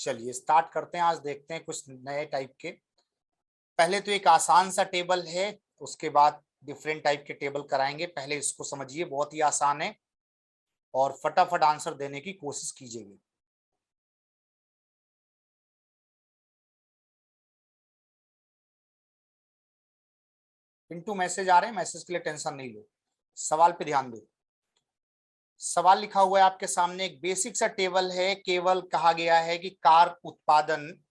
चलिए स्टार्ट करते हैं। आज देखते हैं कुछ नए टाइप के। पहले तो एक आसान सा टेबल है, उसके बाद डिफरेंट टाइप के टेबल कराएंगे। पहले इसको समझिए, बहुत ही आसान है और फटाफट आंसर देने की कोशिश कीजिएगा। पिंटू मैसेज आ रहे हैं, मैसेज के लिए टेंशन नहीं लो, सवाल पे ध्यान दो। सवाल लिखा हुआ है आपके सामने, एक बेसिक सा टेबल है। केवल कहा गया है कि कार उत्पादन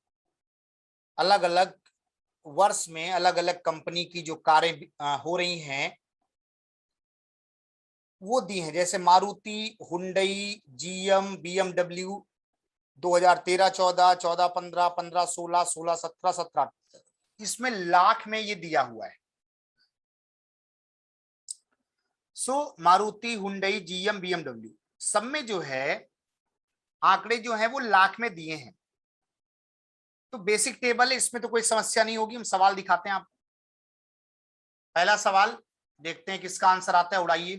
अलग अलग वर्ष में अलग अलग कंपनी की जो कारें हो रही हैं वो दी हैं, जैसे मारुति, हुंडई, जीएम, बीएमडब्ल्यू 2013, 14, 14, 15, 15, 16, 16, 17, 17, इसमें लाख में ये दिया हुआ है। मारुति, हुंडई, जीएम, बीएमडब्ल्यू सब में जो है आंकड़े जो है वो लाख में दिए हैं। तो बेसिक टेबल है, इसमें तो कोई समस्या नहीं होगी। हम सवाल दिखाते हैं आपको। पहला सवाल देखते हैं किसका आंसर आता है, उड़ाइए।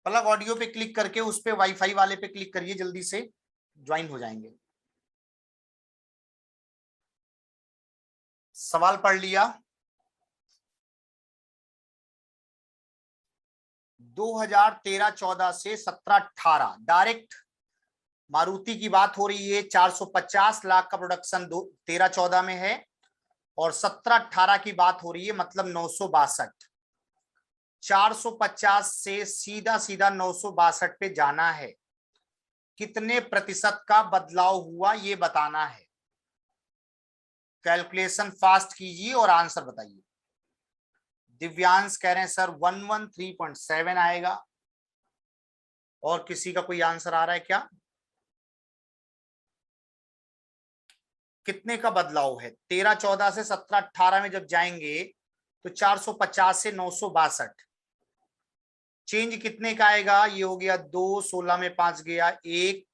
प्लग ऑडियो पे क्लिक करके उस पे वाईफाई वाले पे क्लिक करिए, जल्दी से ज्वाइन हो जाएंगे। सवाल पढ़ लिया। 2013-14 से 17-18 डायरेक्ट मारुति की बात हो रही है। 450 लाख का प्रोडक्शन 13-14 में है और 17-18 की बात हो रही है, मतलब 962। 450 से सीधा सीधा 962 पे जाना है। कितने प्रतिशत का बदलाव हुआ ये बताना है। कैलकुलेशन फास्ट कीजिए और आंसर बताइए। दिव्यांश कह रहे हैं सर 113.7 आएगा। और किसी का कोई आंसर आ रहा है क्या? कितने का बदलाव है? 13-14 से 17-18 में जब जाएंगे तो 450 से 962 चेंज कितने का आएगा? ये हो गया 2, 16 में 5 गया 1,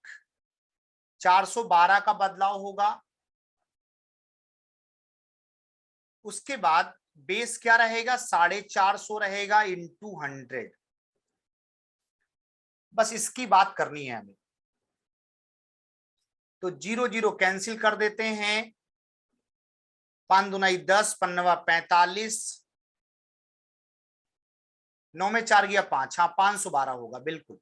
412 का बदलाव होगा। उसके बाद बेस क्या रहेगा? 450 रहेगा इंटू 100। बस इसकी बात करनी है हमें। तो 0 0 कैंसिल कर देते हैं। 5 दूनाई 10, 5 45, 9 में 4 गया 5, हाँ 512 होगा बिल्कुल।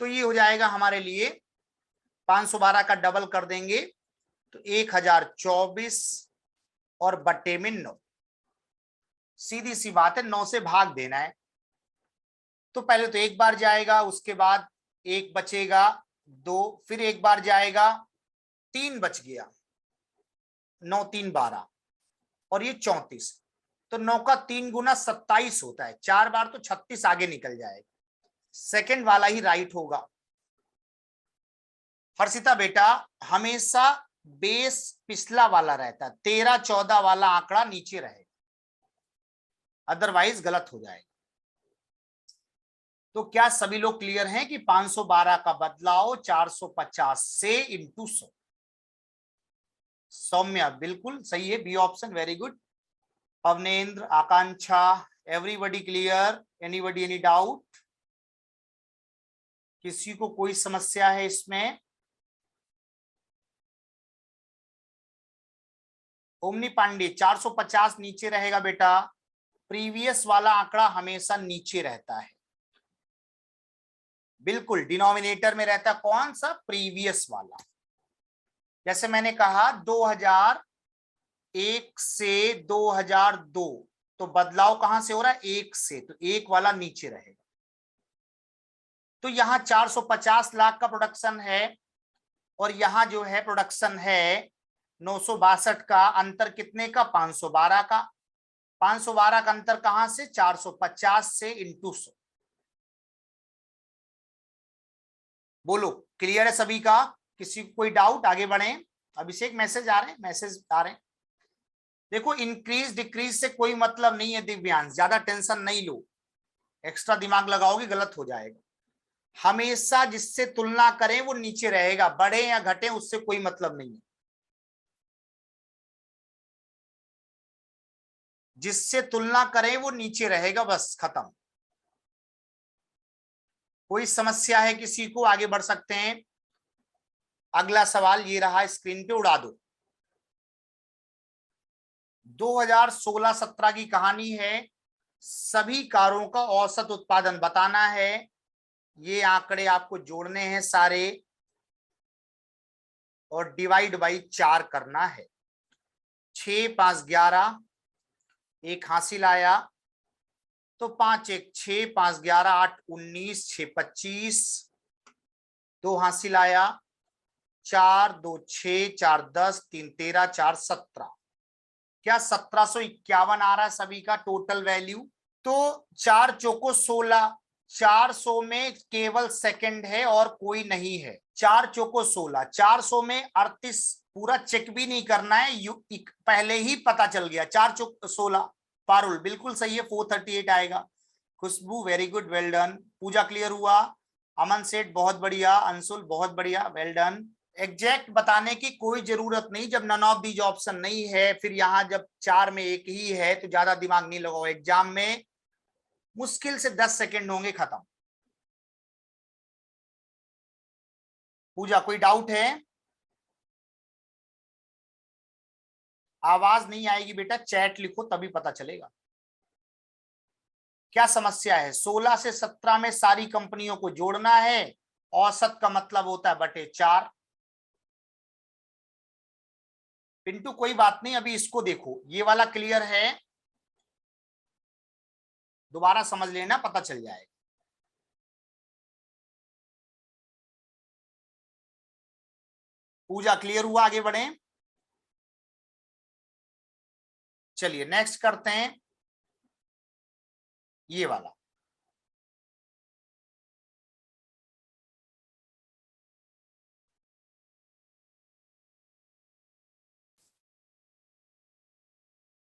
तो ये हो जाएगा हमारे लिए 512 का डबल कर देंगे तो 1024 और बट्टे में 9। सीधी सी बात है, 9 से भाग देना है। तो पहले तो एक बार जाएगा, उसके बाद एक बचेगा 2, फिर एक बार जाएगा 3 बच गया, 9 3 12 और ये 34। तो 9 का 3 गुना 27 होता है। 4 बार तो 36 आगे निकल जाएगा। सेकंड वाला ही राइट होगा। हर्षिता बेटा, हमेशा बेस पिछला वाला रहता है, 13-14 वाला आंकड़ा नीचे रहेगा, अदरवाइज गलत हो जाएगा। तो क्या सभी लोग क्लियर हैं कि 512 का बदलाव 450 से इंटू 100? सौम्या बिल्कुल सही है, B option, very good. Avanendra, Akanksha, everybody clear? Anybody any doubt? किसी को कोई समस्या है इसमें? ओमनी पांडे, 450 नीचे रहेगा बेटा। प्रीवियस वाला आंकड़ा हमेशा नीचे रहता है, बिल्कुल डिनोमिनेटर में रहता है। कौन सा? प्रीवियस वाला। जैसे मैंने कहा 2001 से 2002, तो बदलाव कहां से हो रहा है? 1 से, तो 1 वाला नीचे रहेगा। तो यहां 450 लाख का प्रोडक्शन है और यहां जो है प्रोडक्शन है 962 का। अंतर कितने का? 512 का। 512 का अंतर कहां से? 450 से इंटू 100। बोलो, क्लियर है सभी का? किसी को कोई डाउट? आगे बढ़े। अभिषेक मैसेज आ रहे हैं, मैसेज आ रहे हैं। देखो, इंक्रीज डिक्रीज से कोई मतलब नहीं है दिव्यांश, ज्यादा टेंशन नहीं लो। एक्स्ट्रा दिमाग लगाओगे गलत हो जाएगा। हमेशा जिससे तुलना करें वो नीचे रहेगा, बढ़े या घटे उससे कोई मतलब नहीं है। जिससे तुलना करें वो नीचे रहेगा, बस खत्म। कोई समस्या है किसी को? आगे बढ़ सकते हैं। अगला सवाल ये रहा, स्क्रीन पे उड़ा दो। 2016-17 की कहानी है। सभी कारों का औसत उत्पादन बताना है। ये आंकड़े आपको जोड़ने हैं सारे और डिवाइड बाई 4 करना है। 6 5 11, एक हासिल आया तो 5 1 6, 5 11 8 19, 6 25, 2 हासिल आया, 4 2 6, 4 10, 3 13, 4 17। क्या 1751 आ रहा है सभी का टोटल वैल्यू? तो 4 चौको 16, 400 में केवल सेकंड है और कोई नहीं है। 4 चौको 16, 400 में 38, पूरा चेक भी नहीं करना है, पहले ही पता चल गया। 4 चौक 16, पारुल बिल्कुल सही है, 438 आएगा। खुशबू वेरी गुड, वेल डन। पूजा क्लियर हुआ। अमन सेठ बहुत बढ़िया, अंशुल बहुत बढ़िया, वेल डन। एग्जैक्ट बताने की कोई जरूरत नहीं, जब नन ऑफ दीज ऑप्शन नहीं है, फिर यहां जब 4 में एक ही है तो ज्यादा दिमाग नहीं लगाओ। एग्जाम में मुश्किल से 10 सेकंड होंगे खत्म। पूजा कोई डाउट है? आवाज नहीं आएगी बेटा, चैट लिखो तभी पता चलेगा। क्या समस्या है? 16 से 17 में सारी कंपनियों को जोड़ना है, औसत का मतलब होता है बटे 4। पिंटू कोई बात नहीं, अभी इसको देखो, ये वाला क्लियर है, दोबारा समझ लेना, पता चल जाएगा। पूजा क्लियर हुआ, आगे बढ़े। चलिए नेक्स्ट करते हैं ये वाला।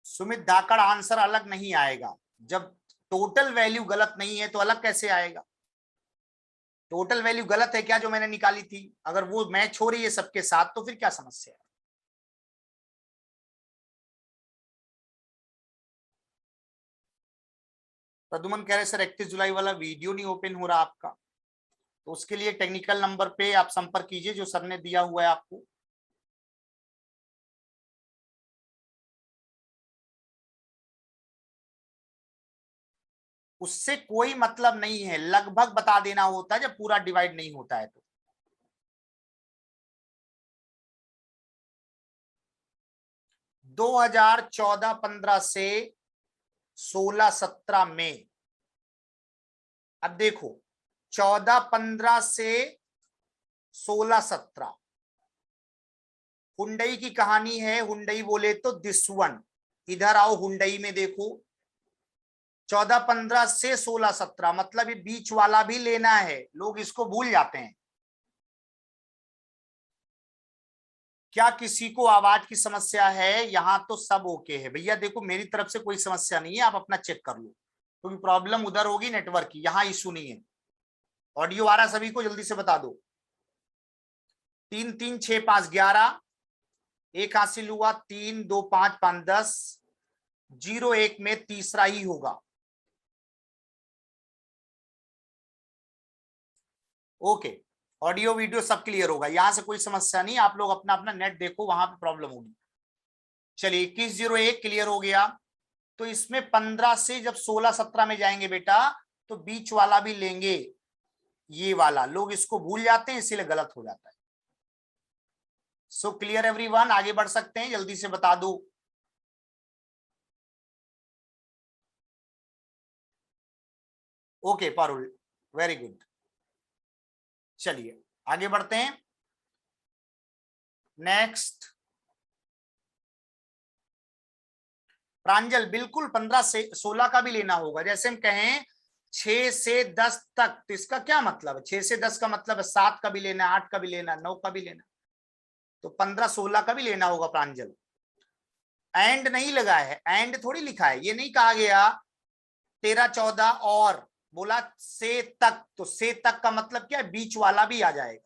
सुमित धाकड़ आंसर अलग नहीं आएगा, जब टोटल वैल्यू गलत नहीं है तो अलग कैसे आएगा? टोटल वैल्यू गलत है क्या जो मैंने निकाली थी? अगर वो मैच हो रही है सबके साथ तो फिर क्या समस्या है? प्रदुमन कह रहे सर 31 जुलाई वाला वीडियो नहीं ओपन हो रहा आपका, तो उसके लिए टेक्निकल नंबर पे आप संपर्क कीजिए जो सर ने दिया हुआ है आपको। उससे कोई मतलब नहीं है, लगभग बता देना होता है जब पूरा डिवाइड नहीं होता है तो। दो 2014-15 से 16-17 में, अब देखो 14-15 से 16-17 हुंडई की कहानी है। हुंडई बोले तो दिस वन, इधर आओ हुंडई में देखो। 14-15 से 16-17 मतलब ये बीच वाला भी लेना है, लोग इसको भूल जाते हैं। क्या किसी को आवाज की समस्या है? यहां तो सब ओके है भैया, देखो मेरी तरफ से कोई समस्या नहीं है, आप अपना चेक कर लो, क्योंकि प्रॉब्लम उधर होगी नेटवर्क की, यहां इशू नहीं है। ऑडियो आ रहा सभी को? जल्दी से बता दो। 3 3 6 5 11, एक हासिल हुआ, 3 2 5 5 10, 0 1 में तीसरा ही होगा। ओके, ऑडियो वीडियो सब क्लियर होगा, यहां से कोई समस्या नहीं, आप लोग अपना अपना नेट देखो, वहां पे प्रॉब्लम होगी। चलिए 2101 क्लियर हो गया। तो इसमें 15 से जब 16-17 में जाएंगे बेटा तो बीच वाला भी लेंगे, ये वाला, लोग इसको भूल जाते हैं इसीलिए गलत हो जाता है। सो क्लियर एवरीवन, आगे बढ़ सकते हैं, जल्दी से बता दो। Okay Parul, very good. चलिए आगे बढ़ते हैं। नेक्स्ट प्रांजल, बिल्कुल 15 से 16 का भी लेना होगा। जैसे हम कहें 6 से 10 तक, तो इसका क्या मतलब है? 6 से 10 का मतलब है 7 का भी लेना, 8 का भी लेना, 9 का भी लेना, तो 15-16 का भी लेना होगा प्रांजल। एंड नहीं लगा है, एंड थोड़ी लिखा है, ये नहीं कहा गया 13-14 और बोला से तक, तो से तक का मतलब क्या है? बीच वाला भी आ जाएगा।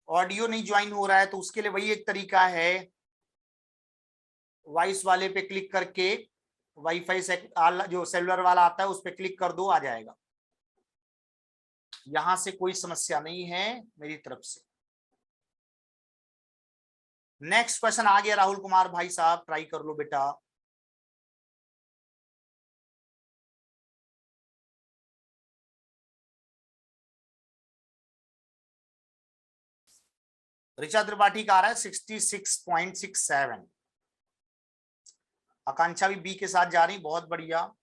ऑडियो नहीं ज्वाइन हो रहा है तो उसके लिए वही एक तरीका है, वॉइस वाले पे क्लिक करके वाईफाई जो सेलुलर वाला आता है उस पर क्लिक कर दो, आ जाएगा। यहां से कोई समस्या नहीं है मेरी तरफ से। नेक्स्ट क्वेश्चन आ गया राहुल कुमार भाई साहब, ट्राई कर लो बेटा। ऋचा त्रिपाठी का आ रहा है 66.67। आकांक्षा भी बी के साथ जा रही, बहुत बढ़िया।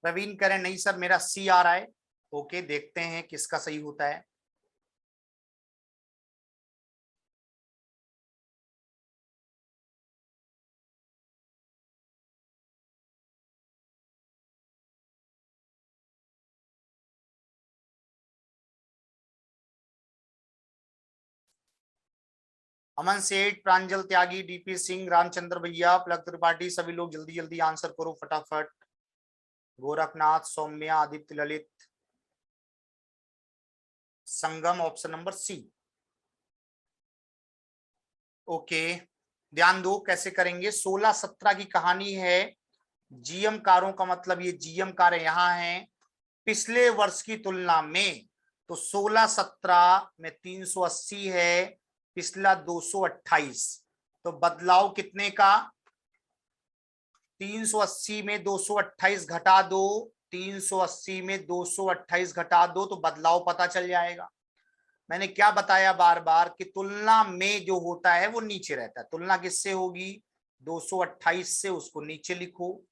प्रवीण करें नहीं सर मेरा सी आ रहा है। ओके, देखते हैं किसका सही होता है। अमन सेठ, प्रांजल त्यागी, डीपी सिंह, रामचंद्र भैया, पलक त्रिपाठी, सभी लोग जल्दी जल्दी आंसर करो फटाफट। गोरखनाथ, सौम्या, आदित्य, ललित, संगम, ऑप्शन नंबर सी। ओके, ध्यान दो कैसे करेंगे। 16-17 की कहानी है। जीएम कारों का मतलब ये जीएम कारें यहां हैं पिछले वर्ष की तुलना में। तो 16-17 में 380 है, पिछला 228। तो बदलाव कितने का? 380 में 228 घटा दो, 380 में 228 घटा दो तो बदलाव पता चल जाएगा। मैंने क्या बताया बार बार कि तुलना में जो होता है वो नीचे रहता है। तुलना किससे होगी? 228 से, उसको नीचे लिखो।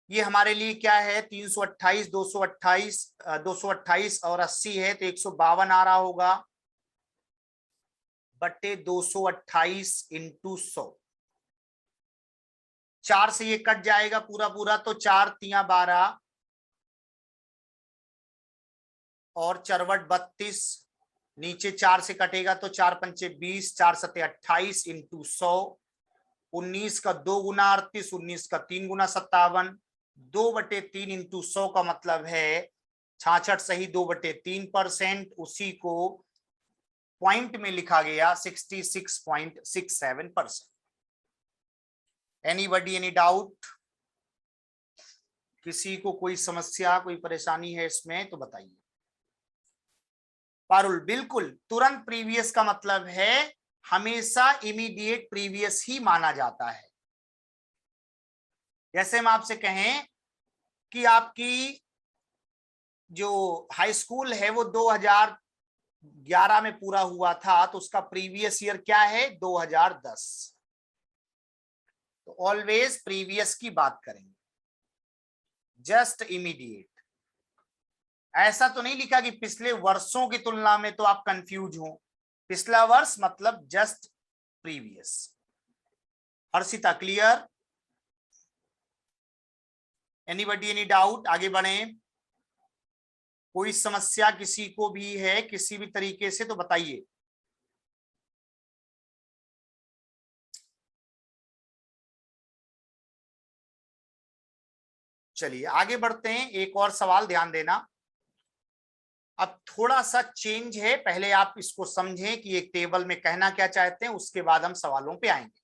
ये हमारे लिए क्या है? 328, 228 और 80 है तो 152 आ रहा होगा बटे 228 इंटू 100। 4 से ये कट जाएगा पूरा पूरा, तो 4 तिया 12 और चरवट 32। नीचे 4 से कटेगा तो 4 पंचे 20, 4 सते 28 इंटू 100। 19 का 2 गुना 38, 19 का 3 गुना 57। 2/3 इंटू 100 का मतलब है 66 सही 2/3%। उसी को पॉइंट में लिखा गया 66.67%। Anybody, any doubt? किसी को कोई समस्या, कोई परेशानी है इसमें तो बताइए। पारुल, बिल्कुल तुरंत प्रीवियस का मतलब है हमेशा इमीडिएट प्रीवियस ही माना जाता है। जैसे हम आपसे कहें कि आपकी जो हाई स्कूल है वो 2011 में पूरा हुआ था तो उसका प्रीवियस ईयर क्या है? 2010। तो ऑलवेज प्रीवियस की बात करेंगे, जस्ट इमीडिएट। ऐसा तो नहीं लिखा कि पिछले वर्षों की तुलना में, तो आप कंफ्यूज हो। पिछला वर्ष मतलब just previous. Harshita, clear? Anybody, any doubt? आगे बढ़े। कोई समस्या किसी को भी है किसी भी तरीके से तो बताइए। चलिए आगे बढ़ते हैं। एक और सवाल ध्यान देना। अब थोड़ा सा चेंज है, पहले आप इसको समझें कि एक टेबल में कहना क्या चाहते हैं, उसके बाद हम सवालों पे आएंगे।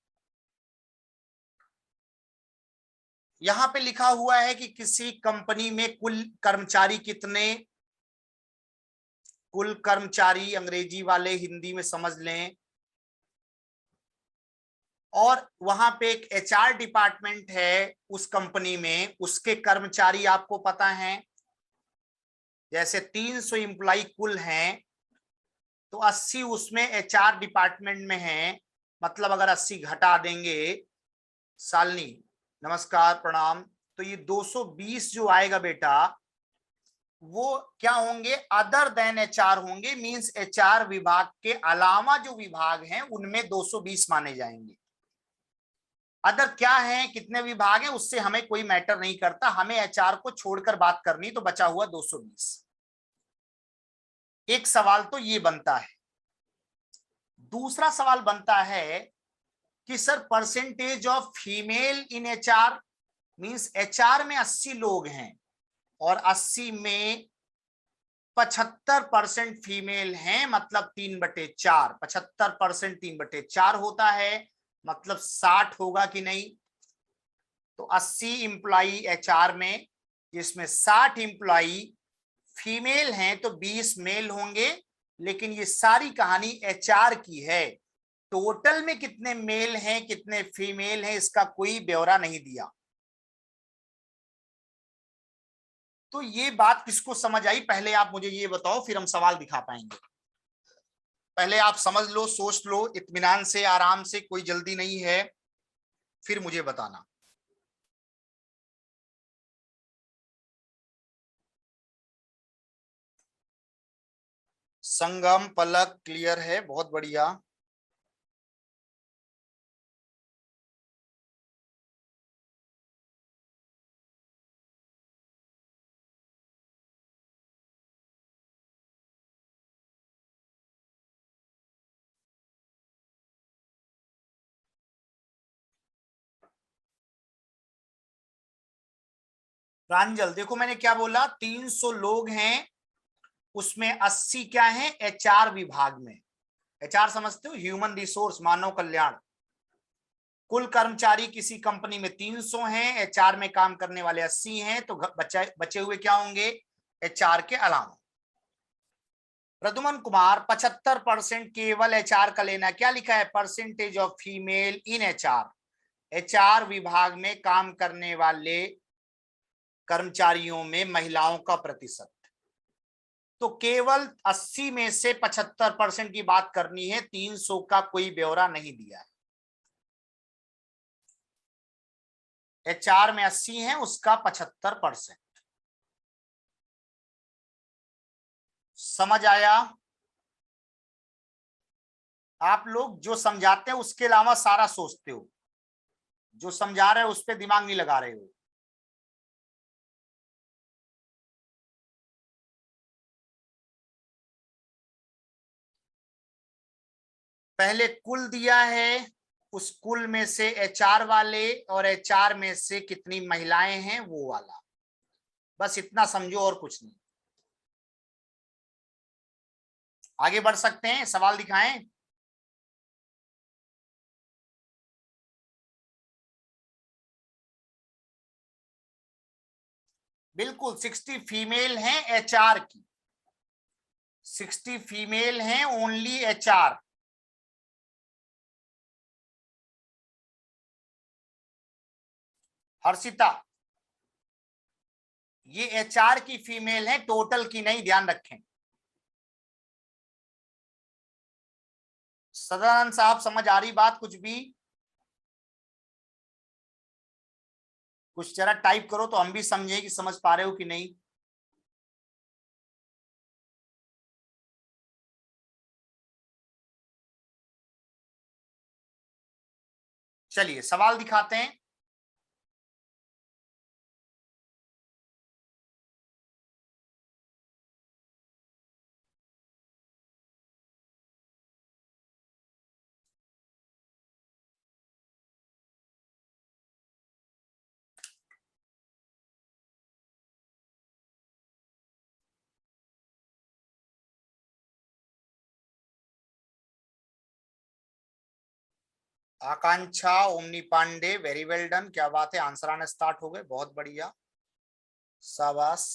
यहां पे लिखा हुआ है कि किसी कंपनी में कुल कर्मचारी कितने। कुल कर्मचारी अंग्रेजी वाले हिंदी में समझ लें। और वहां पे एक एचआर डिपार्टमेंट है उस कंपनी में, उसके कर्मचारी आपको पता है। जैसे 300 एम्प्लॉय कुल हैं तो 80 उसमें एचआर डिपार्टमेंट में है। मतलब अगर 80 घटा देंगे, सालनी नमस्कार प्रणाम, तो ये 220 जो आएगा बेटा वो क्या होंगे? अदर देन एचआर होंगे। मींस एचआर विभाग के अलावा जो विभाग हैं उनमें 220 माने जाएंगे। अदर क्या है, कितने विभाग हैं उससे हमें कोई मैटर नहीं करता, हमें एचआर को छोड़कर बात करनी, तो बचा हुआ 220। एक सवाल तो ये बनता है। दूसरा सवाल बनता है कि sir percentage of female in HR, means HR में 80 लोग हैं और 80 में 75% फीमेल हैं, मतलब 3/4। 75% 3/4 होता है। मतलब 60 होगा कि नहीं। तो 80 इंप्लॉई एचआर में, जिसमें 60 इंप्लॉई फीमेल हैं तो 20 मेल होंगे। लेकिन ये सारी कहानी एचआर की है, टोटल में कितने मेल हैं कितने फीमेल हैं इसका कोई ब्यौरा नहीं दिया। तो ये बात किसको समझ आई, पहले आप मुझे ये बताओ, फिर हम सवाल दिखा पाएंगे। पहले आप समझ लो, सोच लो इत्मीनान से, आराम से, कोई जल्दी नहीं है, फिर मुझे बताना। संगम, पलक क्लियर है, बहुत बढ़िया। प्रांजल, देखो मैंने क्या बोला, 300 लोग हैं, उसमें 80 क्या है एचआर विभाग में। एचआर समझते हो, ह्यूमन रिसोर्स, मानव कल्याण। कुल कर्मचारी किसी कंपनी में 300 हैं, एचआर में काम करने वाले 80 हैं, तो बचे हुए क्या होंगे एचआर के अलावा। प्रद्युमन कुमार, 75% केवल एचआर का लेना। क्या लिखा है, percentage of female in HR. HR विभाग में काम करने वाले कर्मचारियों में महिलाओं का प्रतिशत। तो केवल 80 में से 75% की बात करनी है, 300 का कोई ब्यौरा नहीं दिया है। एचआर में 80 है, उसका 75%। समझ आया। आप लोग जो समझाते हैं उसके अलावा सारा सोचते हो, जो समझा रहे हो उस पर दिमाग नहीं लगा रहे हो। पहले कुल दिया है, उस कुल में से एचआर वाले और एचआर में से कितनी महिलाएं हैं वो वाला, बस इतना समझो और कुछ नहीं। आगे बढ़ सकते हैं, सवाल दिखाएं। बिल्कुल 60 फीमेल हैं एचआर की, 60 फीमेल हैं ओनली एचआर। हर्षिता, ये एचआर की फीमेल है, टोटल की नहीं, ध्यान रखें। सदानंद साहब, समझ आ रही बात कुछ भी? कुछ जरा टाइप करो तो हम भी समझे कि समझ पा रहे हो कि नहीं। चलिए सवाल दिखाते हैं। Akanksha, Omni Pandey, very well done, क्या बात है, आंसर आने स्टार्ट हो गए, बहुत बढ़िया, शाबाश।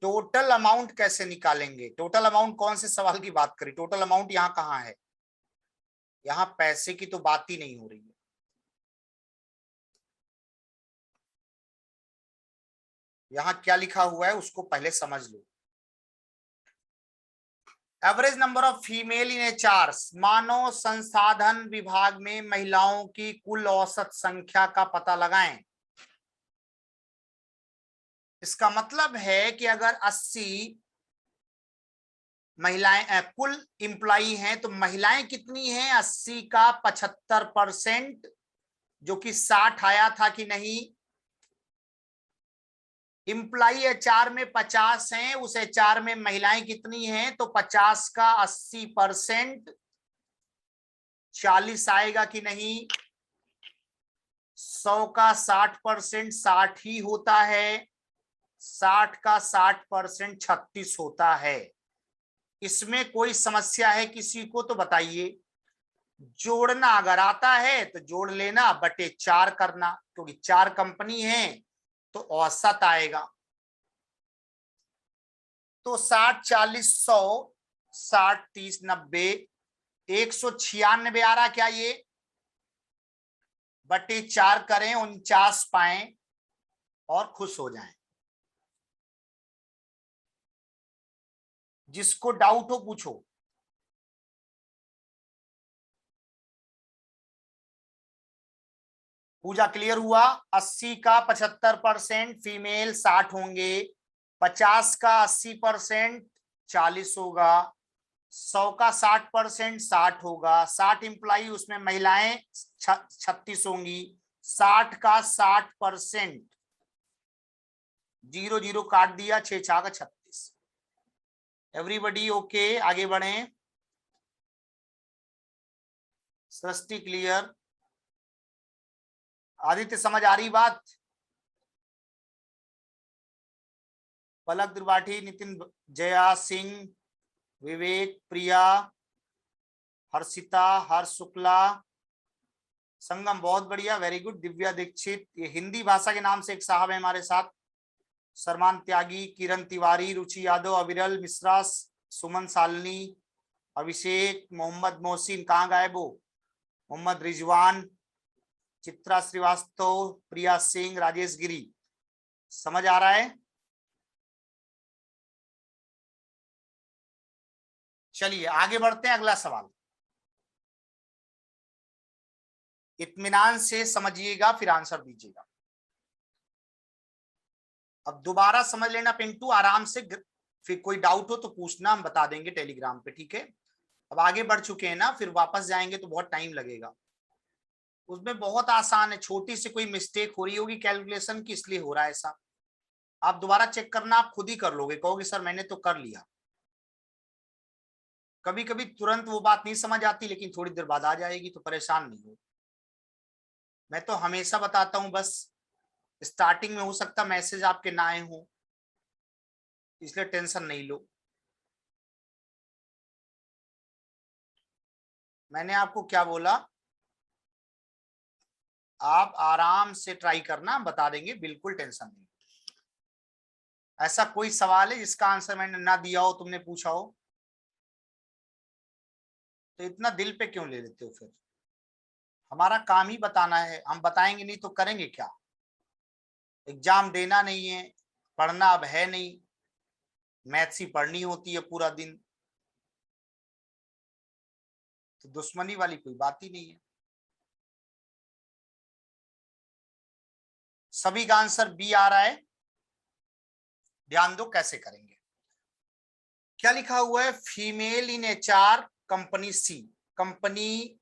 टोटल अमाउंट कैसे निकालेंगे, टोटल अमाउंट कौन से सवाल की बात करी, टोटल अमाउंट यहाँ कहाँ है, यहाँ पैसे की तो बात ही नहीं हो रही है। यहाँ क्या लिखा हुआ है उसको पहले समझ लो। Average number of female in HR, मानव संसाधन विभाग में महिलाओं की कुल औसत संख्या का पता लगाएं। इसका मतलब है कि अगर 80 महिलाएं कुल इंप्लॉई हैं तो महिलाएं कितनी हैं, 80 का 75%, जो कि 60 आया था कि नहीं। इंप्लॉई एचआर में 50 हैं, उस एचआर में महिलाएं कितनी हैं, तो 50 का 80%, 40 आएगा कि नहीं। 100 का 60%, 60 ही होता है। 60 का 60% 36 होता है। इसमें कोई समस्या है किसी को तो बताइए। जोड़ना अगर आता है तो जोड़ लेना, बटे 4 करना, क्योंकि 4 कंपनी है तो औसत आएगा। तो 60 40 100 60 30 90 196 आ रहा क्या ये, बटे 4 करें 49 पाएं और खुश हो जाएं। जिसको डाउट हो पूछो। पूजा क्लियर हुआ। 80 का 75% फीमेल 60 होंगे, 50 का 80% 40 होगा, 100 का 60% 60 होगा, 60 इंप्लाई उसमें महिलाएं 36 होंगी, 60 का 60%, 0 0 काट दिया, 6 6 का 36। एवरीबडी ओके, आगे बढ़े। सृष्टि क्लियर, आदित्य समझ आ रही बात। पलक त्रिपाठी, नितिन, जया सिंह, विवेक, प्रिया, हर्षिता, हर्ष शुक्ला, संगम बहुत बढ़िया, वेरी गुड। दिव्या दीक्षित, ये हिंदी भाषा के नाम से एक साहब है हमारे साथ। सरमान त्यागी, किरण तिवारी, रुचि यादव, अविरल मिश्रा, सुमन सालनी, अभिषेक, मोहम्मद मोहसिन, कहाँ गायब हो, मोहम्मद रिजवान, चित्रा श्रीवास्तव, प्रिया सिंह, राजेश गिरी। समझ आ रहा है। चलिए आगे बढ़ते हैं, अगला सवाल। इत्मीनान से समझिएगा फिर आंसर दीजिएगा। अब दोबारा समझ लेना पिंटू आराम से, फिर कोई डाउट हो तो पूछना, हम बता देंगे टेलीग्राम पे, ठीक है। अब आगे बढ़ चुके हैं ना, फिर वापस जाएंगे तो बहुत टाइम लगेगा। उसमें बहुत आसान है, छोटी सी कोई मिस्टेक हो रही होगी कैलकुलेशन की, इसलिए हो रहा है ऐसा। आप दोबारा चेक करना, आप खुद ही कर लोगे, कहोगे सर मैंने तो कर लिया। कभी कभी तुरंत वो बात नहीं समझ आती, लेकिन थोड़ी देर बाद आ जाएगी, तो परेशान नहीं हो। मैं तो हमेशा बताता हूं, बस स्टार्टिंग में हो सकता मैसेज आपके ना आए हो, इसलिए टेंशन नहीं लो। मैंने आपको क्या बोला, आप आराम से ट्राई करना, बता देंगे, बिल्कुल टेंशन नहीं। ऐसा कोई सवाल है जिसका आंसर मैंने ना दिया हो, तुमने पूछा हो, तो इतना दिल पे क्यों ले लेते हो फिर। हमारा काम ही बताना है, हम बताएंगे नहीं तो करेंगे क्या। एग्जाम देना नहीं है, पढ़ना अब है नहीं, मैथ्स ही पढ़नी होती है पूरा दिन, तो दुश्मनी वाली कोई बात ही नहीं है। सभी का आंसर बी आ रहा है, ध्यान दो कैसे करेंगे। क्या लिखा हुआ है, female in HR company C. Company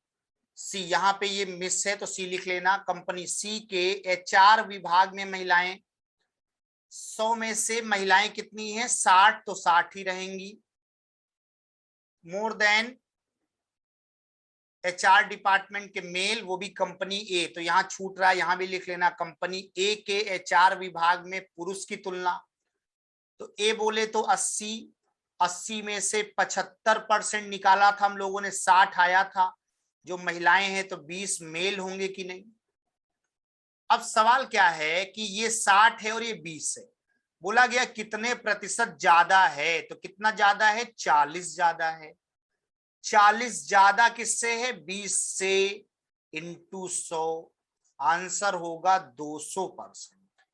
C, यहां पे ये मिस है तो सी लिख लेना। कंपनी सी के एचआर विभाग में महिलाएं 100 में से महिलाएं कितनी हैं, 60, तो 60 ही रहेंगी। मोर देन एचआर डिपार्टमेंट के मेल, वो भी कंपनी ए, तो यहां छूट रहा है, यहां भी लिख लेना कंपनी ए के एचआर विभाग में पुरुष की तुलना। तो ए बोले तो 80, 80 में से 75% निकाला था हम लोगों ने, 60 आया था। जो महिलाएं हैं तो 20 मेल होंगे कि नहीं। अब सवाल क्या है कि ये 60 है और ये 20 है, बोला गया कितने प्रतिशत ज्यादा है, तो कितना ज्यादा है, 40 ज्यादा है। 40 ज्यादा किससे है, 20 से, इंटू 100, आंसर होगा 200%।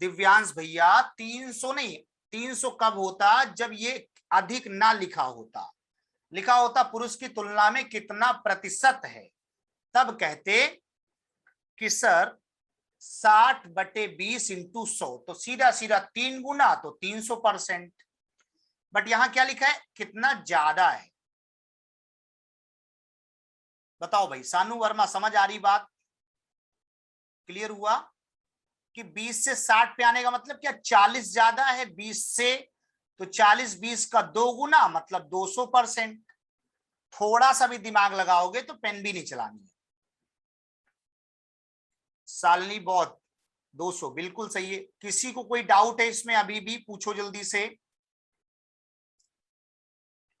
दिव्यांश भैया 300 नहीं, 300 कब होता, जब ये अधिक ना लिखा होता, लिखा होता पुरुष की तुलना में कितना प्रतिशत है, तब कहते कि सर 60/20 इंटू 100, तो सीधा सीधा 3 गुना, तो 300%। बट यहां क्या लिखा है, कितना ज्यादा है। बताओ भाई, सानू वर्मा समझ आ रही बात, क्लियर हुआ कि 20 से 60 पे आने का मतलब क्या, 40 ज्यादा है 20 से, तो 40 20 का 2 गुना, मतलब 200%। थोड़ा सा भी दिमाग लगाओगे तो पेन भी नहीं चलानी है। सालनी बहुत, 200 बिल्कुल सही है। किसी को कोई डाउट है इसमें, अभी भी पूछो जल्दी से।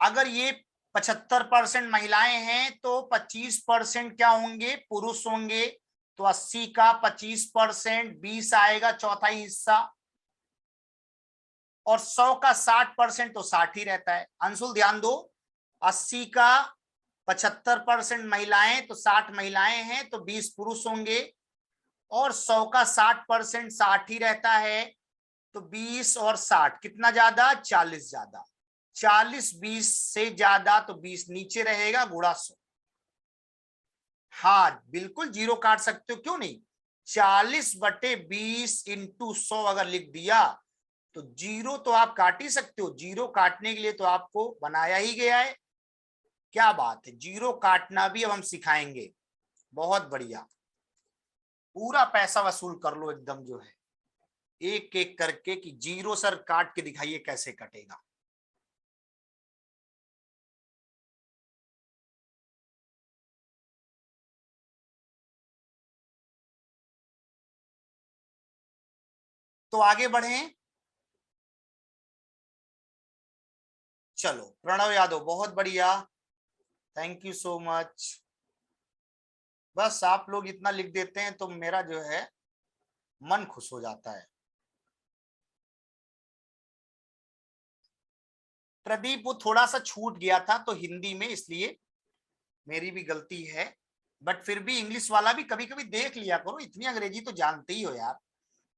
अगर ये 75% महिलाएं हैं तो 25% क्या होंगे, पुरुष होंगे। तो 80 का 25%, 20 आएगा चौथाई हिस्सा। और 100 का 60% तो 60 ही रहता है। अंशुल ध्यान दो, 80 का 75% महिलाएं तो 60 महिलाएं हैं, तो 20 पुरुष होंगे। और 100 का 60% 60 ही रहता है, तो 20 और 60 कितना ज्यादा, 40 ज्यादा। 40 20 से ज्यादा तो 20 नीचे रहेगा, गुणा 100। हाँ बिल्कुल जीरो काट सकते हो, क्यों नहीं। 40/20 इंटू 100 अगर लिख दिया तो जीरो तो आप काट ही सकते हो। जीरो काटने के लिए तो आपको बनाया ही गया है। क्या बात है, जीरो काटना भी अब हम सिखाएंगे। बहुत बढ़िया, पूरा पैसा वसूल कर लो एकदम जो है, एक एक करके कि जीरो सर काट के दिखाइए कैसे कटेगा। तो आगे बढ़ें। चलो प्रणव यादव, बहुत बढ़िया, थैंक यू सो मच। बस आप लोग इतना लिख देते हैं तो मेरा जो है मन खुश हो जाता है। प्रदीप वो थोड़ा सा छूट गया था तो हिंदी में, इसलिए मेरी भी गलती है। बट फिर भी इंग्लिश वाला भी कभी कभी देख लिया करो, इतनी अंग्रेजी तो जानते ही हो यार।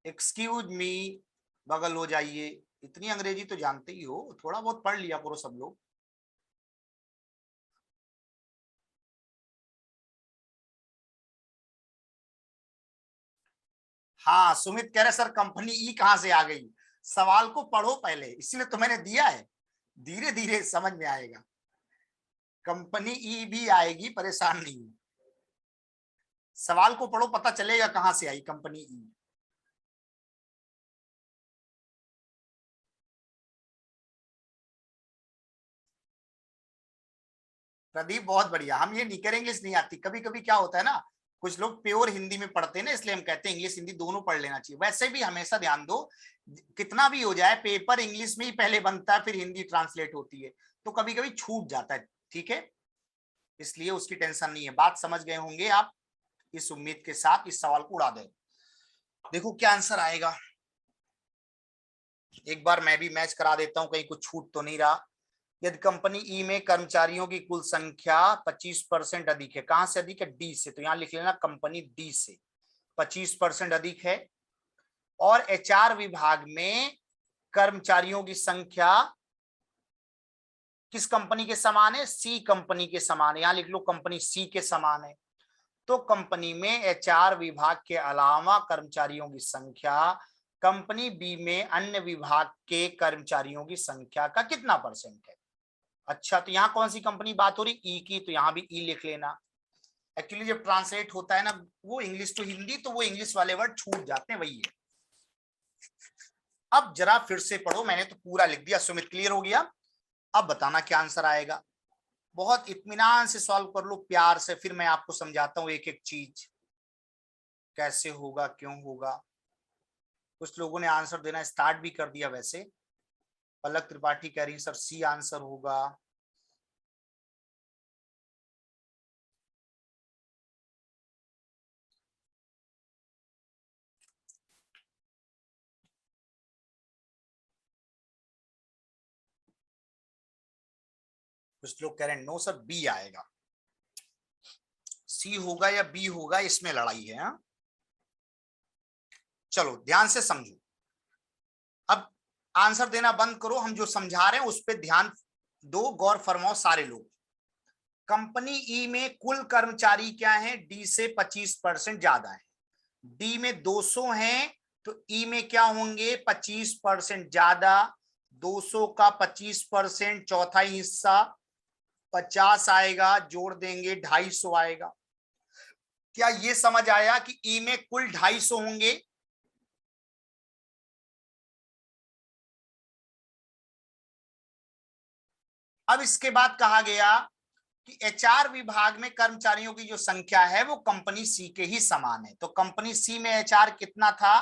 एक्सक्यूज मी, बगल हो जाइए, इतनी अंग्रेजी तो जानते ही हो, थोड़ा बहुत पढ़ लिया करो सब लोग। हाँ सुमित कह रहे सर कंपनी ई कहाँ से आ गई। सवाल को पढ़ो पहले, इसलिए तो मैंने दिया है, धीरे धीरे समझ में आएगा। कंपनी ई भी आएगी, परेशान नहीं हो। सवाल को पढ़ो, पता चलेगा कहां से आई कंपनी ई। प्रदीप बहुत बढ़िया, हम ये नहीं करें इंग्लिश नहीं आती। कभी कभी क्या होता है ना, कुछ लोग प्योर हिंदी में पढ़ते हैं ना, इसलिए हम कहते हैं इंग्लिश हिंदी दोनों पढ़ लेना चाहिए। वैसे भी हमेशा ध्यान दो, कितना भी हो जाए पेपर इंग्लिश में ही पहले बनता है, फिर हिंदी ट्रांसलेट होती है, तो कभी कभी छूट जाता है, ठीक है। इसलिए उसकी टेंशन नहीं है। बात समझ गए होंगे आप, इस उम्मीद के साथ इस सवाल को उड़ा दें। देखो क्या आंसर आएगा, एक बार मैं भी मैच करा देता हूं, कहीं कुछ छूट तो नहीं रहा। यदि कंपनी ई में कर्मचारियों की कुल संख्या 25% अधिक है, कहां से अधिक है, डी से, तो यहां लिख लेना कंपनी डी से 25% अधिक है। और एचआर विभाग में कर्मचारियों की संख्या किस कंपनी के समान है, सी कंपनी के समान है। यहां लिख लो कंपनी सी के समान है। तो कंपनी में एचआर विभाग के अलावा कर्मचारियों की संख्या कंपनी बी में अन्य विभाग के कर्मचारियों की संख्या का कितना परसेंट है। अच्छा, तो यहाँ कौन सी कंपनी बात हो रही, ई की, तो यहाँ भी ई लिख लेना। एक्चुअली जब ट्रांसलेट होता है ना वो इंग्लिश टू हिंदी, तो वो इंग्लिश वाले वर्ड छूट जाते हैं, वही है। अब जरा फिर से पढ़ो, मैंने तो पूरा लिख दिया। सुमित क्लियर हो गया। अब बताना क्या आंसर आएगा। बहुत इत्मीनान से सॉल्व कर लो, प्यार से, फिर मैं आपको समझाता हूँ एक एक चीज कैसे होगा, क्यों होगा। कुछ लोगों ने आंसर देना स्टार्ट भी कर दिया वैसे। पलक त्रिपाठी कह रही सर सी आंसर होगा। कुछ लोग कह रहे हैं नो सर बी आएगा। सी होगा या बी होगा, इसमें लड़ाई है। हा? चलो ध्यान से समझो। अब आंसर देना बंद करो, हम जो समझा रहे हैं उस पर ध्यान दो, गौर फरमाओ सारे लोग। कंपनी ई में कुल कर्मचारी क्या है, डी से 25% ज्यादा है। डी में 200 हैं, तो ई में क्या होंगे, 25% ज्यादा। 200 का 25% चौथा हिस्सा 50 आएगा, जोड़ देंगे 250 आएगा। क्या ये समझ आया कि ई में कुल 250 होंगे। अब इसके बाद कहा गया कि एचआर विभाग में कर्मचारियों की जो संख्या है वो कंपनी सी के ही समान है। तो कंपनी सी में एचआर कितना था,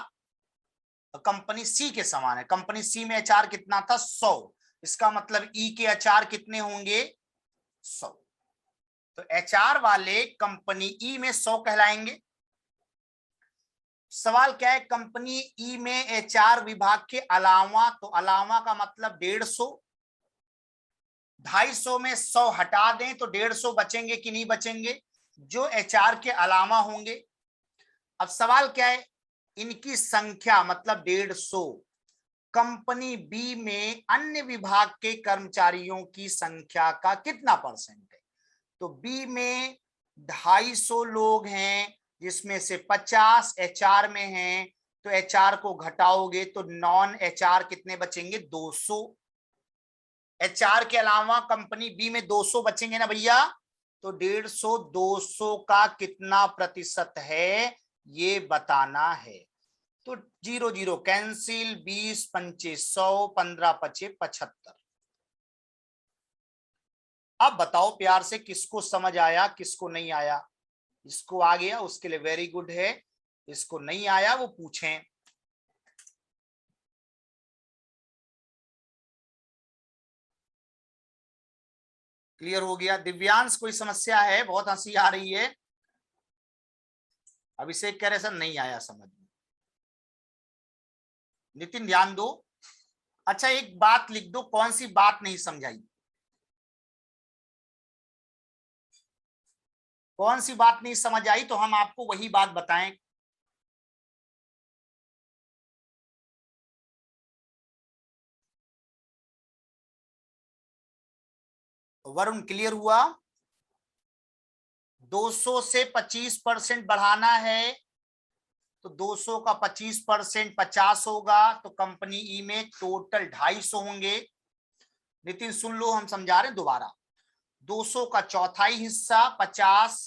कंपनी सी के समान है। कंपनी सी में एचआर कितना था, 100। इसका मतलब ई के एचआर कितने होंगे? 100। तो एचआर वाले कंपनी ई में 100 कहलाएंगे। सवाल क्या है, कंपनी ई में एचआर विभाग के अलावा, तो अलावा का मतलब 150। 250 में 100 हटा दें तो 150 बचेंगे कि नहीं बचेंगे, जो एचआर के अलावा होंगे। अब सवाल क्या है, इनकी संख्या मतलब 150, कंपनी बी में अन्य विभाग के कर्मचारियों की संख्या का कितना परसेंट है? तो बी में 250 लोग हैं, जिसमें से 50 एचआर में हैं, तो एचआर को घटाओगे तो नॉन एचआर कितने बचेंगे? 200। एचआर के अलावा कंपनी बी में 200 बचेंगे ना भैया, तो 150 200 का कितना प्रतिशत है ये बताना है। तो 0 0 कैंसिल, 20 पंचे 100, 15 पचे 75। अब बताओ प्यार से, किसको समझ आया किसको नहीं आया? इसको आ गया उसके लिए वेरी गुड है, इसको नहीं आया वो पूछें। क्लियर हो गया? दिव्यांश कोई समस्या है? बहुत हंसी आ रही है। अभिषेक कह रहे सर नहीं आया समझ में। नितिन ध्यान दो। अच्छा एक बात लिख दो, कौन सी बात नहीं समझाई? कौन सी बात नहीं समझ आई तो हम आपको वही बात बताएं। वरुण क्लियर हुआ? 200 से 25% बढ़ाना है, तो 200 का 25% 50 होगा, तो कंपनी ई में टोटल 250 होंगे। नितिन सुन लो, हम समझा रहे हैं दोबारा। 200 का चौथाई हिस्सा 50।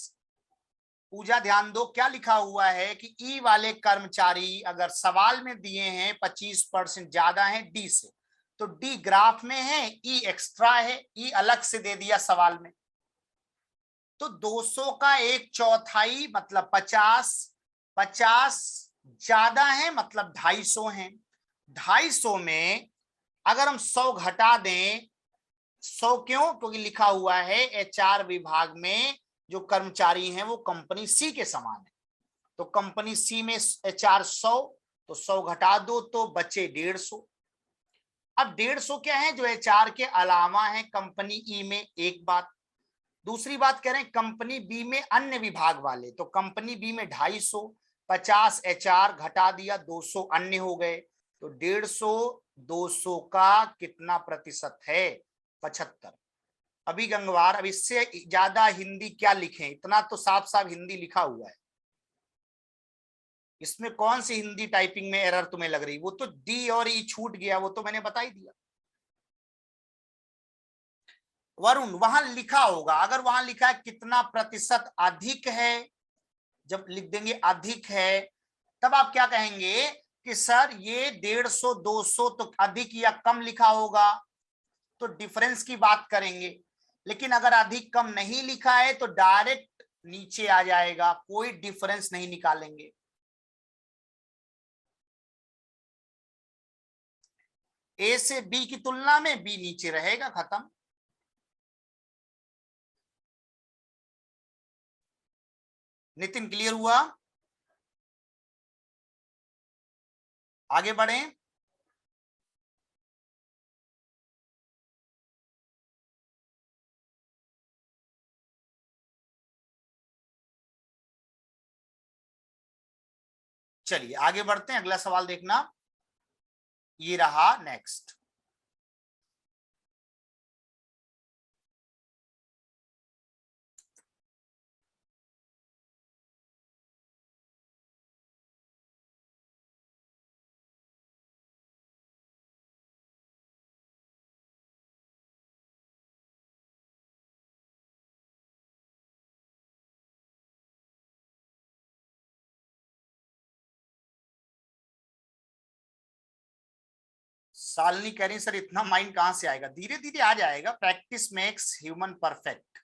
पूजा ध्यान दो, क्या लिखा हुआ है कि ई वाले कर्मचारी अगर सवाल में दिए हैं 25% ज्यादा है डी से, तो डी ग्राफ में है, ई एक्स्ट्रा है, ई अलग से दे दिया सवाल में। तो 200 का एक चौथाई मतलब 50, 50 ज्यादा है मतलब 250 है। 250 में अगर हम 100 घटा दें, 100 क्यों? क्योंकि लिखा हुआ है एचआर विभाग में जो कर्मचारी हैं वो कंपनी सी के समान है, तो कंपनी सी में एचआर 100, तो 100 घटा दो तो बचे 150। अब 150 क्या है? जो एचआर के अलावा है कंपनी ई में, एक बात। दूसरी बात कह रहे हैं कंपनी बी में अन्य विभाग वाले, तो कंपनी बी में 250, 50 एचआर घटा दिया 200 अन्य हो गए, तो 150 200 का कितना प्रतिशत है? 75। अभी गंगवार, अब इससे ज्यादा हिंदी क्या लिखें? इतना तो साफ साफ हिंदी लिखा हुआ है, इसमें कौन सी हिंदी टाइपिंग में एरर तुम्हें लग रही? वो तो डी और ई छूट गया, वो तो मैंने बता ही दिया। वरुण वहां लिखा होगा, अगर वहां लिखा है कितना प्रतिशत अधिक है, जब लिख देंगे अधिक है, तब आप क्या कहेंगे कि सर ये 150 200 तो अधिक या कम लिखा होगा, तो डिफरेंस की बात करेंगे। लेकिन अगर अधिक कम नहीं लिखा है तो डायरेक्ट नीचे आ जाएगा, कोई डिफरेंस नहीं निकालेंगे। ए से बी की तुलना में बी नीचे रहेगा, खत्म। नितिन क्लियर हुआ? आगे बढ़ें। चलिए आगे बढ़ते हैं, अगला सवाल देखना, ये रहा नेक्स्ट। सालनी कह रही सर इतना माइंड कहां से आएगा? धीरे धीरे आ जाएगा, प्रैक्टिस मेक्स ह्यूमन परफेक्ट।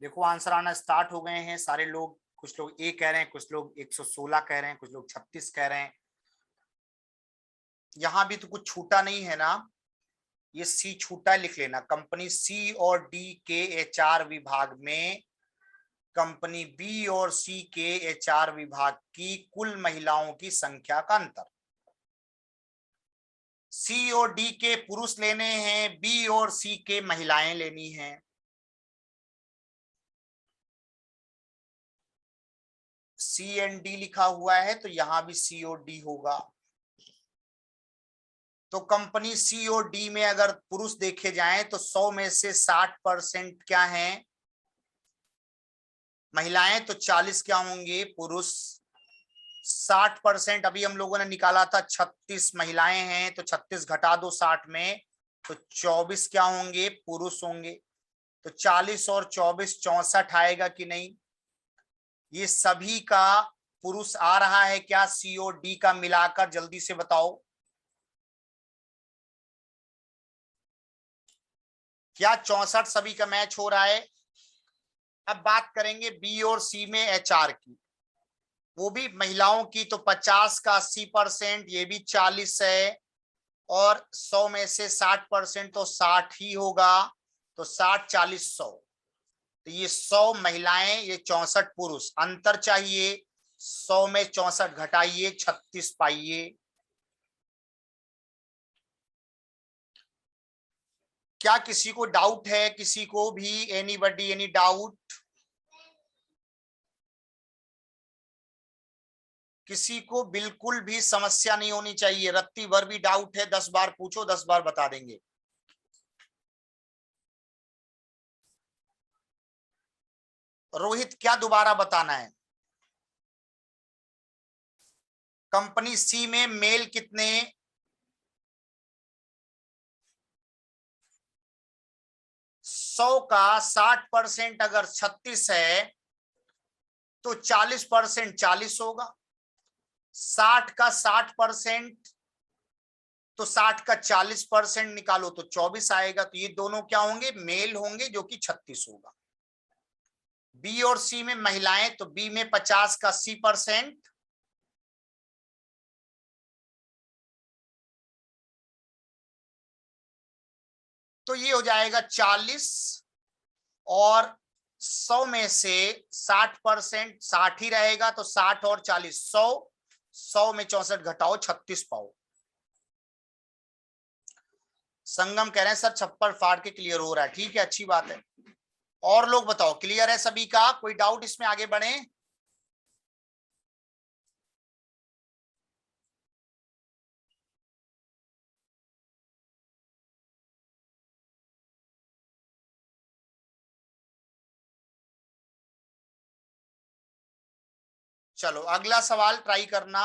देखो आंसर आना स्टार्ट हो गए हैं सारे लोग। कुछ लोग ए कह रहे हैं, कुछ लोग 116 कह रहे हैं, कुछ लोग 36 कह रहे हैं। यहां भी तो कुछ छूटा नहीं है ना, ये सी छूटा लिख लेना। कंपनी सी और डी के एचआर विभाग में कंपनी बी और सी के एचआर विभाग की कुल महिलाओं की संख्या का अंतर। सी और डी के पुरुष लेने हैं, बी और सी के महिलाएं लेनी हैं। सी एंड डी लिखा हुआ है तो यहां भी सी और डी होगा। तो कंपनी सी और डी में अगर पुरुष देखे जाएं तो 100 में से 60% क्या हैं महिलाएं, तो 40 क्या होंगे पुरुष। 60% अभी हम लोगों ने निकाला था 36 महिलाएं हैं, तो 36 घटा दो 60 में, तो 24 क्या होंगे पुरुष होंगे। तो 40 और 24 64 आएगा कि नहीं। ये सभी का पुरुष आ रहा है क्या सी और डी का मिलाकर, जल्दी से बताओ। क्या 64 सभी का मैच हो रहा है। अब बात करेंगे बी और सी में एचआर की, वो भी महिलाओं की। तो 50 का 80%, ये भी 40 है, और 100 में से 60% तो 60 ही होगा। तो 60 40 100, तो ये 100 महिलाएं, ये 64 पुरुष। अंतर चाहिए, 100 में 64 घटाइए 36 पाइए। क्या किसी को डाउट है, किसी को भी, एनीबडी एनी डाउट। किसी को बिल्कुल भी समस्या नहीं होनी चाहिए, रत्ती भर भी डाउट है 10 बार पूछो, 10 बार बता देंगे। रोहित क्या दोबारा बताना है। कंपनी सी में मेल कितने, 100 का 60% अगर 36 है तो 40% 40 होगा। 60 का 60%, तो 60 का 40% निकालो तो 24 आएगा। तो ये दोनों क्या होंगे मेल होंगे, जो कि 36 होगा। बी और सी में महिलाएं, तो बी में 50 का 80%, तो ये हो जाएगा 40, और 100 में से 60%, 60 ही रहेगा, तो 60 और 40 100, 100 में 64 घटाओ 36 पाओ। संगम कह रहे हैं सर छप्पर फाड़ के क्लियर हो रहा है, ठीक है अच्छी बात है। और लोग बताओ क्लियर है सभी का, कोई डाउट इसमें, आगे बढ़े। चलो अगला सवाल ट्राई करना।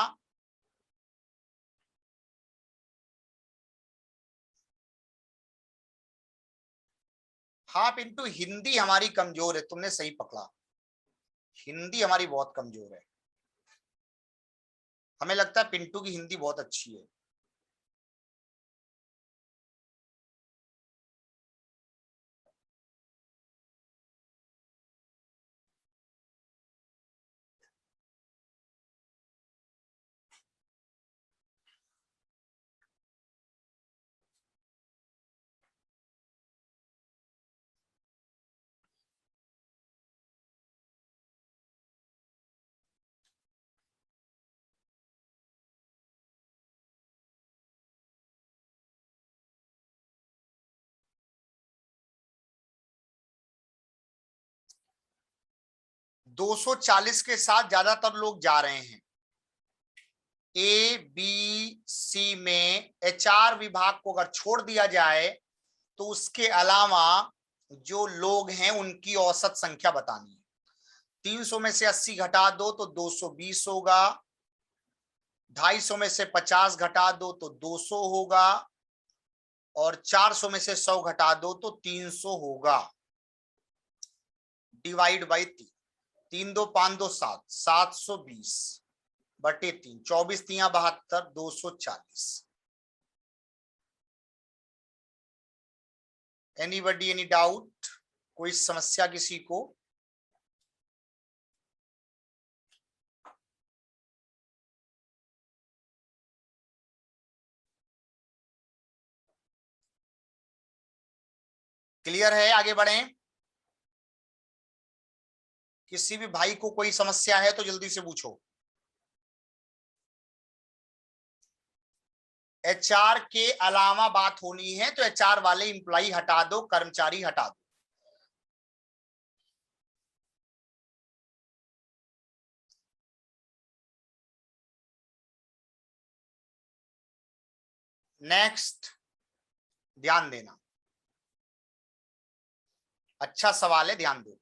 हाँ पिंटू, हिंदी हमारी कमजोर है, तुमने सही पकड़ा। हिंदी हमारी बहुत कमजोर है। हमें लगता है पिंटू की हिंदी बहुत अच्छी है। दो 240 के साथ ज्यादातर लोग जा रहे हैं। ए बी सी में एचआर विभाग को अगर छोड़ दिया जाए तो उसके अलावा जो लोग हैं उनकी औसत संख्या बतानी है। 300 में से 80 घटा दो तो 220 होगा। 250 में से 50 घटा दो तो 200 होगा, और 400 में से 100 घटा दो तो 300 होगा। डिवाइड बाई 3, 3 2 5 2 7, 720 बटे 3, 24 3 72, 240। एनीबडी एनी डाउट, कोई समस्या किसी को। क्लियर है? आगे बढ़ें। किसी भी भाई को कोई समस्या है तो जल्दी से पूछो। एचआर के अलावा बात होनी है तो एचआर वाले इंप्लॉई हटा दो, कर्मचारी हटा दो। नेक्स्ट, ध्यान देना, अच्छा सवाल है, ध्यान दो।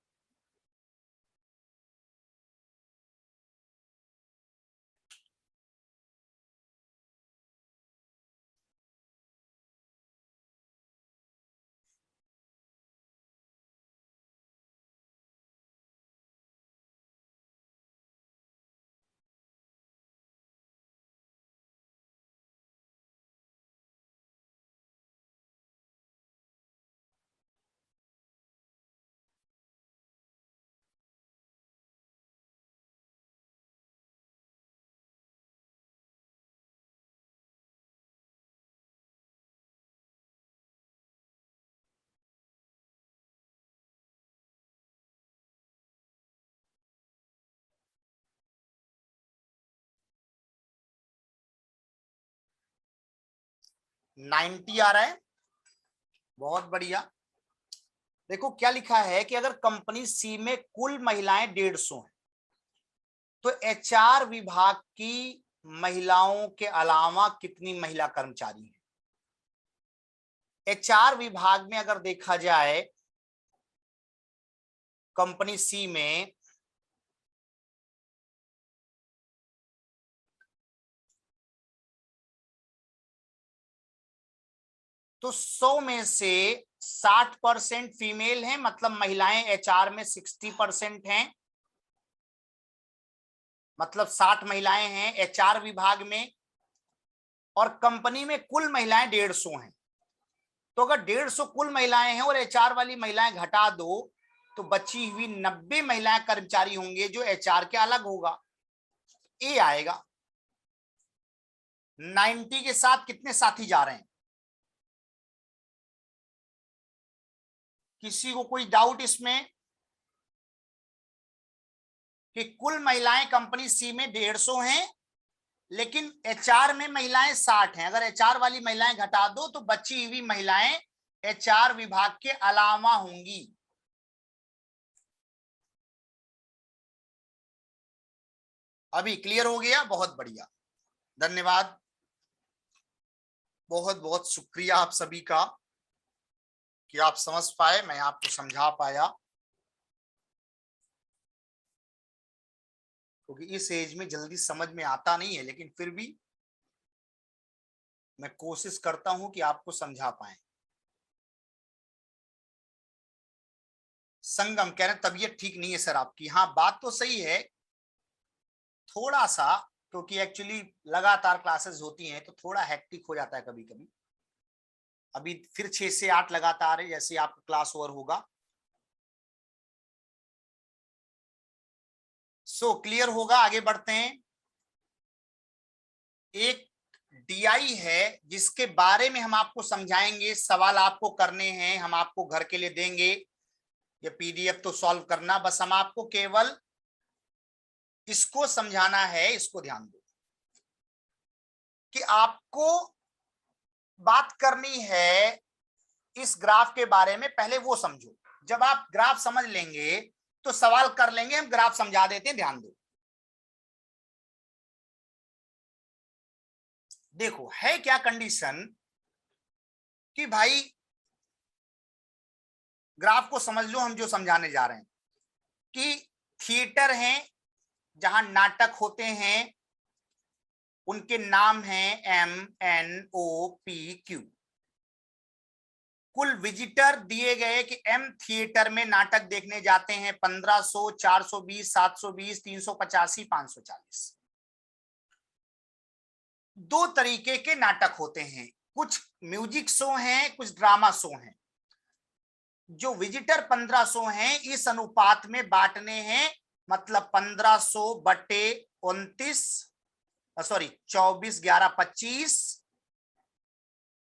नाइन्टी आ रहा है, बहुत बढ़िया। देखो क्या लिखा है कि अगर कंपनी सी में कुल महिलाएं 150 हैं तो एचआर विभाग की महिलाओं के अलावा कितनी महिला कर्मचारी हैं? एचआर विभाग में अगर देखा जाए कंपनी सी में तो 100 में से 60% फीमेल हैं, मतलब महिलाएं एचआर में 60% हैं, मतलब 60 महिलाएं हैं एचआर विभाग में, और कंपनी में कुल महिलाएं 150 हैं। तो अगर 150 कुल महिलाएं हैं और एचआर वाली महिलाएं घटा दो तो बची हुई 90 महिलाएं कर्मचारी होंगे जो एचआर के अलग होगा। ए आएगा। 90 के साथ कितने साथी जा रहे हैं? किसी को कोई डाउट इसमें कि कुल महिलाएं कंपनी सी में 150 हैं लेकिन एचआर में महिलाएं 60 हैं, अगर एचआर वाली महिलाएं घटा दो तो बची हुई महिलाएं एचआर विभाग के अलावा होंगी। अभी क्लियर हो गया? बहुत बढ़िया, धन्यवाद, बहुत बहुत शुक्रिया आप सभी का कि आप समझ पाए, मैं आपको समझा पाया, क्योंकि इस एज में जल्दी समझ में आता नहीं है, लेकिन फिर भी मैं कोशिश करता हूं कि आपको समझा पाए। संगम कह रहे हैं तबीयत ठीक नहीं है सर आपकी। हाँ बात तो सही है, थोड़ा सा, क्योंकि एक्चुअली लगातार क्लासेस होती हैं तो थोड़ा हेक्टिक हो जाता है कभी कभी। अभी फिर 6 से 8 लगातार है, जैसे आपका क्लास ओवर होगा। सो क्लियर होगा, आगे बढ़ते हैं। एक डीआई है जिसके बारे में हम आपको समझाएंगे, सवाल आपको करने हैं, हम आपको घर के लिए देंगे, ये पीडीएफ तो सॉल्व करना, बस हम आपको केवल इसको समझाना है। इसको ध्यान दो कि आपको बात करनी है इस ग्राफ के बारे में, पहले वो समझो। जब आप ग्राफ समझ लेंगे तो सवाल कर लेंगे, हम ग्राफ समझा देते हैं, ध्यान दो। देखो है क्या कंडीशन कि भाई ग्राफ को समझ लो, हम जो समझाने जा रहे हैं कि थिएटर हैं जहां नाटक होते हैं, उनके नाम हैं MNOPQ। कुल विजिटर दिए गए कि एम थिएटर में नाटक देखने जाते हैं 1500, 420, 720, 385, 540। दो तरीके के नाटक होते हैं, कुछ म्यूजिक शो हैं, कुछ ड्रामा शो हैं। जो विजिटर 1500 हैं इस अनुपात में बांटने हैं, मतलब 1500 बटे 29, सॉरी 24, 11, 25।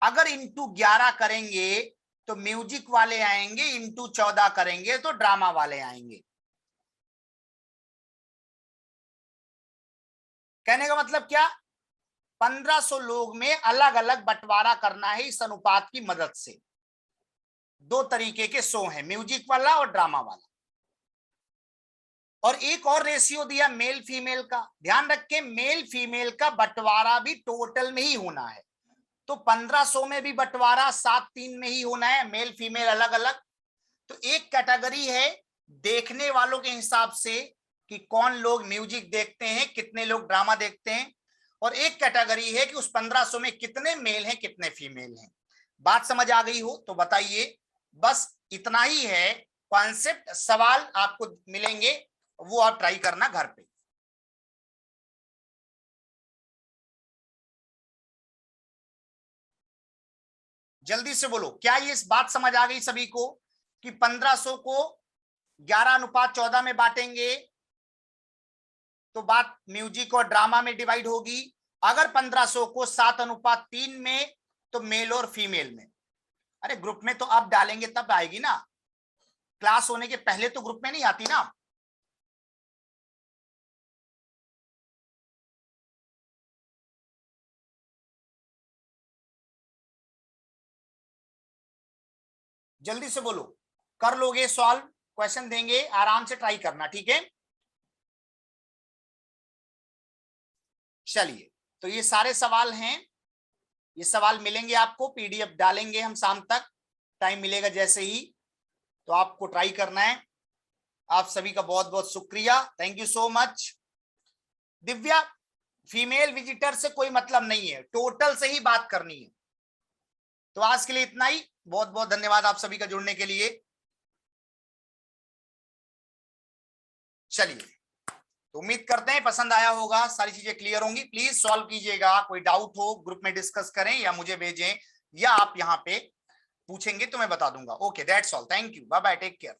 अगर इंटू 11 करेंगे तो म्यूजिक वाले आएंगे इंटू 14 करेंगे तो ड्रामा वाले आएंगे। कहने का मतलब क्या, 1500 लोग में अलग अलग बंटवारा करना है इस अनुपात की मदद से। दो तरीके के शो हैं, म्यूजिक वाला और ड्रामा वाला। और एक और रेशियो दिया मेल फीमेल का। ध्यान रखें, मेल फीमेल का बंटवारा भी टोटल में ही होना है। तो 1500 में भी बंटवारा 7-3 में ही होना है, मेल फीमेल अलग अलग। तो एक कैटेगरी है देखने वालों के हिसाब से कि कौन लोग म्यूजिक देखते हैं, कितने लोग ड्रामा देखते हैं, और एक कैटेगरी है कि उस 1500 में कितने मेल हैं कितने फीमेल हैं। बात समझ आ गई हो तो बताइए। बस इतना ही है कॉन्सेप्ट। सवाल आपको मिलेंगे, वो आप ट्राई करना घर पे। जल्दी से बोलो, क्या ये इस बात समझ आ गई सभी को कि 1500 को 11:14 में बांटेंगे तो बात म्यूजिक और ड्रामा में डिवाइड होगी। अगर 1500 को 7:3 में तो मेल और फीमेल में। अरे ग्रुप में तो अब डालेंगे तब आएगी ना, क्लास होने के पहले तो ग्रुप में नहीं आती ना। जल्दी से बोलो, कर लोगे सॉल्व? क्वेश्चन देंगे, आराम से ट्राई करना, ठीक है? चलिए, तो ये सारे सवाल हैं। ये सवाल मिलेंगे आपको, पीडीएफ डालेंगे हम शाम तक, टाइम मिलेगा जैसे ही। तो आपको ट्राई करना है। आप सभी का बहुत बहुत शुक्रिया, thank you so much. Divya, female visitor से कोई मतलब नहीं है, टोटल से ही बात करनी है। तो आज के लिए इतना ही। बहुत बहुत धन्यवाद आप सभी का जुड़ने के लिए। चलिए, तो उम्मीद करते हैं पसंद आया होगा, सारी चीजें क्लियर होंगी। प्लीज सॉल्व कीजिएगा, कोई डाउट हो ग्रुप में डिस्कस करें या मुझे भेजें, या आप यहाँ पे पूछेंगे तो मैं बता दूंगा। Okay, that's all, thank you, bye bye, take care.